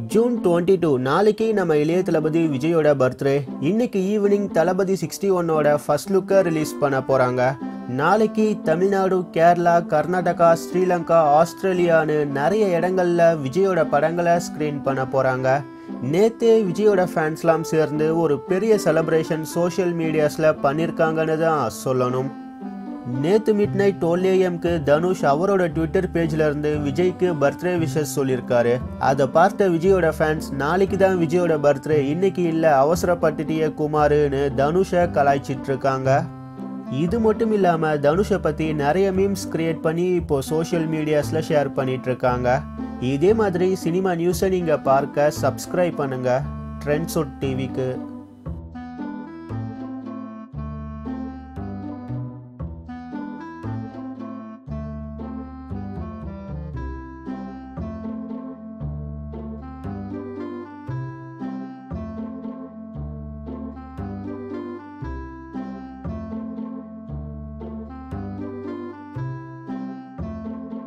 June 22 நாளைக்கு நம்ம இளைய தளபதி விஜயோட பர்த்டே. இன்னைக்கு ஈவினிங் தளபதி 61ஓட ஃபர்ஸ்ட் லுக்கை ரிலீஸ் பண்ண போறாங்க. நாளைக்கு தமிழ்நாடு, கேரளா, கர்நாடகா, ஸ்ரீலங்கா, ஆஸ்திரேலியான்னு நிறைய இடங்கள்ல விஜயோட படங்களை ஸ்கிரீன் பண்ண போறாங்க. நேத்தே விஜயோட ஃபேன்ஸ்லாம் சேர்ந்து ஒரு பெரிய செலிப்ரேஷன் சோஷியல் மீடியாஸ்ல பண்ணியிருக்காங்கன்னு தான் சொல்லணும். நேத்து மிட் நைட் 12 AM தனுஷ் அவரோட ட்விட்டர் பேஜ்ல இருந்து விஜய்க்கு பர்த்டே விஷஸ் சொல்லியிருக்காரு. அதை பார்த்த விஜயோட ஃபேன்ஸ் நாளைக்கு தான் விஜயோட பர்த்டே, இன்னைக்கு இல்ல, அவசரப்பட்டுட்டிய குமாருன்னு தனுஷை கலாய்ச்சிட்டு இருக்காங்க. இது மட்டும் இல்லாம தனுஷை பத்தி நிறைய மீம்ஸ் கிரியேட் பண்ணி இப்போ சோஷியல் மீடியாஸ்ல ஷேர் பண்ணிட்டு இருக்காங்க. இதே மாதிரி சினிமா நியூஸை நீங்க பார்க்க சப்ஸ்கிரைப் பண்ணுங்க ட்ரெண்ட்ஸ் டிவிக்கு.